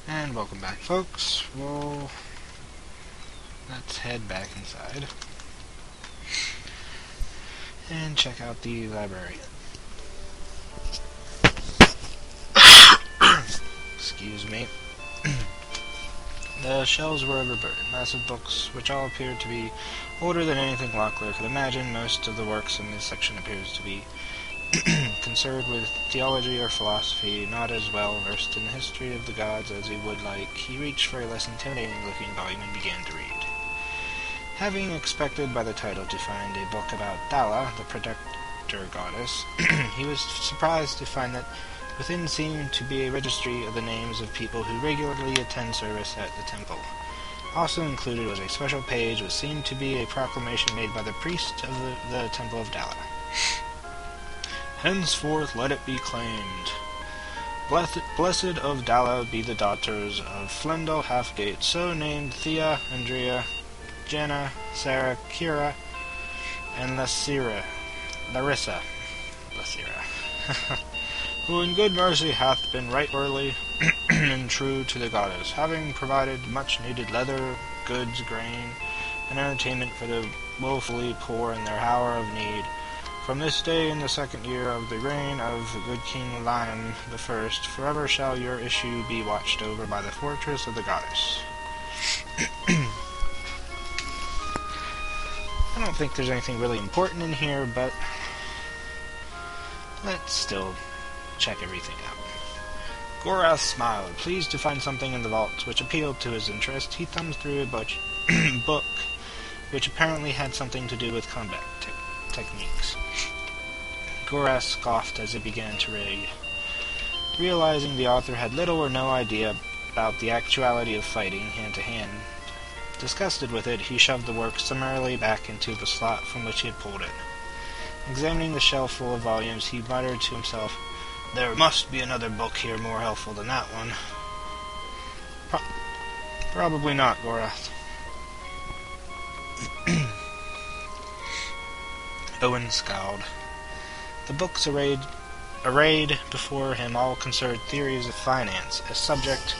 And welcome back, folks. Well, let's head back inside and check out the library. Excuse me. The shelves were overburdened, massive books, which all appeared to be older than anything Locklear could imagine. Most of the works in this section appears to be concerned with theology or philosophy, not as well versed in the history of the gods as he would like. He reached for a less intimidating-looking volume and began to read. Having expected by the title to find a book about Dala, the protector goddess, he was surprised to find that within seemed to be a registry of the names of people who regularly attend service at the temple. Also included was a special page which seemed to be a proclamation made by the priest of the Temple of Dala. Henceforth let it be claimed. Blessed of Dala be the daughters of Flendel Halfgate, so named Thea, Andrea, Jenna, Sarah, Kira, and Larissa, who in good mercy hath been right early and true to the goddess, having provided much-needed leather, goods, grain, and entertainment for the woefully poor in their hour of need. From this day in the 2nd year of the reign of the good King Lion the First, forever shall your issue be watched over by the fortress of the goddess. I don't think there's anything really important in here, but let's still check everything out. Gorath smiled, pleased to find something in the vault which appealed to his interest. He thumbed through a book which apparently had something to do with combat techniques. Gorath scoffed as he began to read, realizing the author had little or no idea about the actuality of fighting hand-to-hand. Disgusted with it, he shoved the work summarily back into the slot from which he had pulled it. Examining the shelf full of volumes, he muttered to himself, "There must be another book here more helpful than that one." Probably not, Gorath. Owen scowled. The books arrayed before him all concerned theories of finance, a subject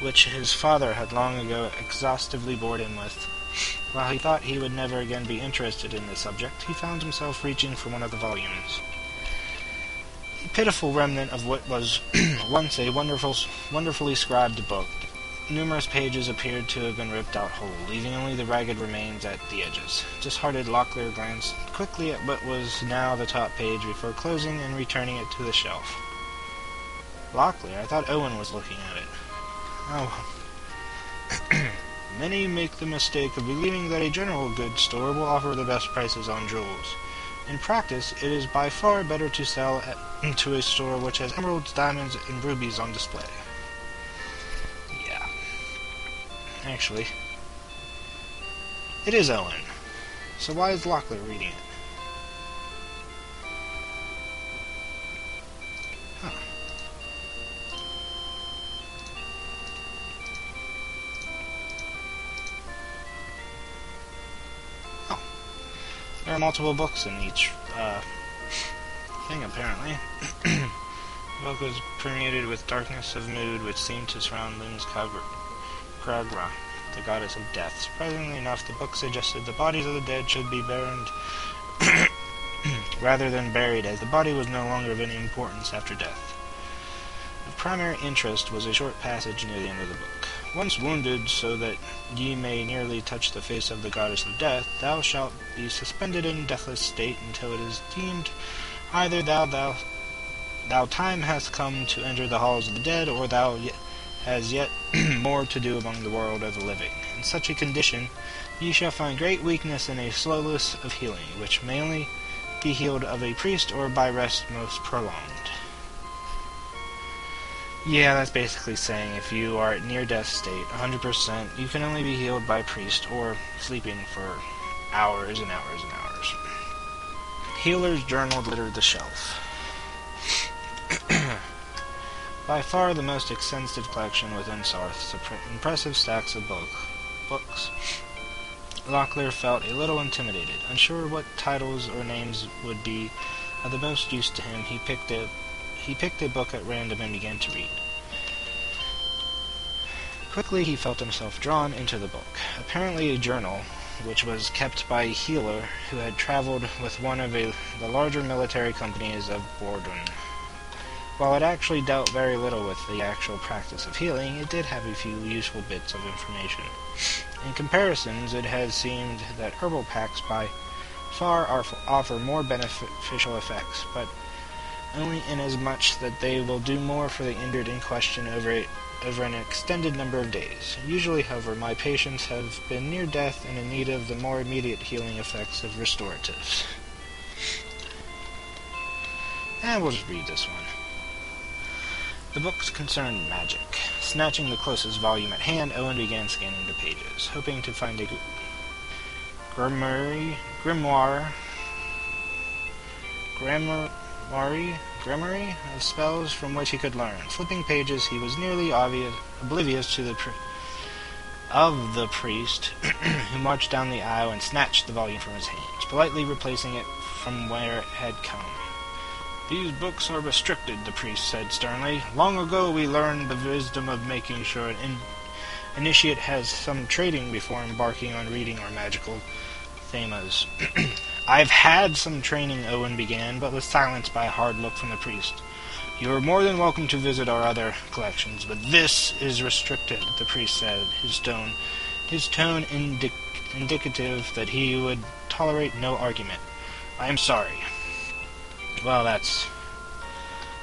which his father had long ago exhaustively bored him with. While he thought he would never again be interested in the subject, he found himself reaching for one of the volumes. A pitiful remnant of what was once a wonderfully scribed book. Numerous pages appeared to have been ripped out whole, leaving only the ragged remains at the edges. Disheartened, Locklear glanced quickly at what was now the top page before closing and returning it to the shelf. Locklear? I thought Owen was looking at it. Oh. Many make the mistake of believing that a general goods store will offer the best prices on jewels. In practice, it is by far better to sell to a store which has emeralds, diamonds, and rubies on display. Yeah. Actually, it is Owen. So why is Locklear reading it? Huh. Oh. There are multiple books in each thing, apparently. The book was permeated with darkness of mood which seemed to surround Lynn's Kragra, the goddess of death. Surprisingly enough, the book suggested the bodies of the dead should be burned rather than buried, as the body was no longer of any importance after death. Of primary interest was a short passage near the end of the book. Once wounded so that ye may nearly touch the face of the goddess of death, thou shalt be suspended in deathless state until it is deemed either thou time hath come to enter the halls of the dead, or thou has yet more to do among the world of the living. In such a condition, ye shall find great weakness in a slowness of healing, which may only be healed of a priest or by rest most prolonged. Yeah, that's basically saying if you are at near-death state, 100%, you can only be healed by priest or sleeping for hours and hours and hours. Healer's journal littered the shelf. By far the most extensive collection within Sarth, impressive stacks of books. Locklear felt a little intimidated. Unsure what titles or names would be of the most use to him, he picked a book at random and began to read. Quickly he felt himself drawn into the book, apparently a journal, which was kept by a healer who had traveled with one of the larger military companies of Bordon. While it actually dealt very little with the actual practice of healing, it did have a few useful bits of information. In comparisons, it has seemed that herbal packs by far offer more beneficial effects, but only inasmuch that they will do more for the injured in question over an extended number of days. Usually, however, my patients have been near death and in need of the more immediate healing effects of restoratives. And we'll just read this one. The books concerned magic. Snatching the closest volume at hand, Owen began scanning the pages, hoping to find a grimoire of spells from which he could learn. Flipping pages, he was nearly oblivious to the priest who marched down the aisle and snatched the volume from his hands, politely replacing it from where it had come. "These books are restricted," the priest said sternly. "Long ago we learned the wisdom of making sure an initiate has some training before embarking on reading our magical themas." "I've had some training," Owen began, but was silenced by a hard look from the priest. "You are more than welcome to visit our other collections, but this is restricted," the priest said, his tone indicative that he would tolerate no argument. "I am sorry." Well, that's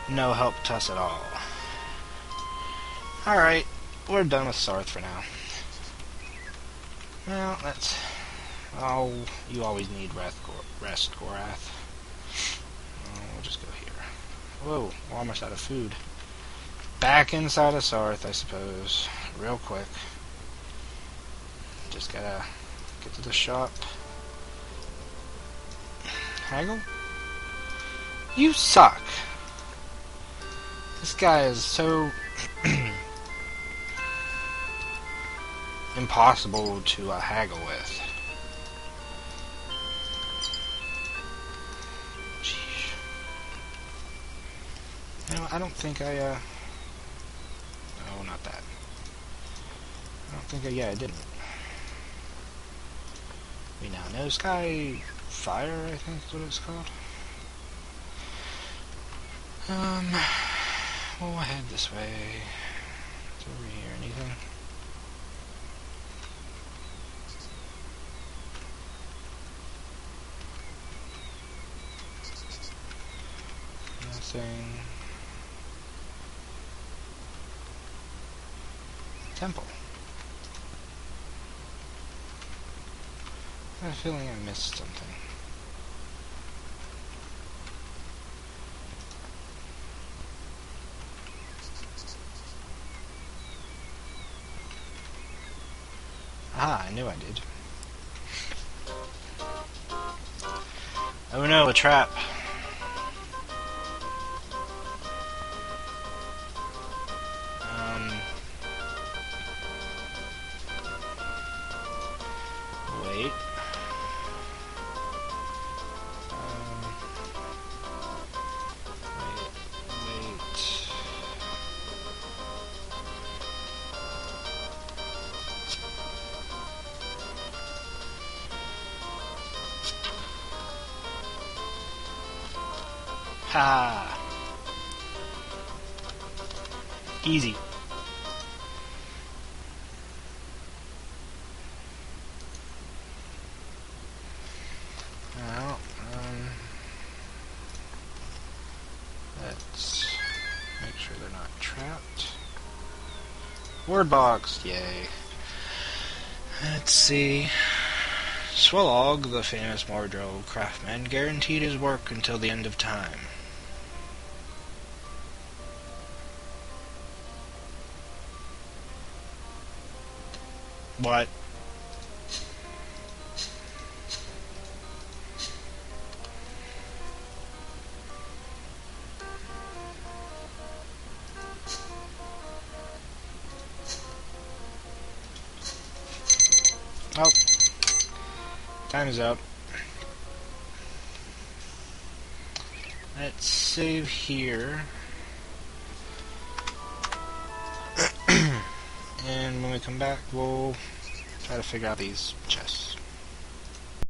no help to us at all. Alright, we're done with Sarth for now. Well, that's... Oh, you always need rest, Gorath. We'll just go here. Whoa, we're almost out of food. Back inside of Sarth, I suppose. Real quick. Just gotta get to the shop. Haggle? You suck. This guy is so impossible to haggle with. Jeez. You know, I don't think I, no, not that. I don't think yeah, I didn't. We now know Sky Fire, I think is what it's called. We'll head this way. It's over here. Anything? Nothing. Temple. I have a feeling I missed something. Ah, I knew I did. Oh no, a trap. Wait. Wait. Ha! Easy. Well, let's make sure they're not trapped. Word box, yay. Let's see. Swalog, the famous Mordro craftsman, guaranteed his work until the end of time. What? Oh. Time is up. Let's save here. And we come back, we'll try to figure out these chests.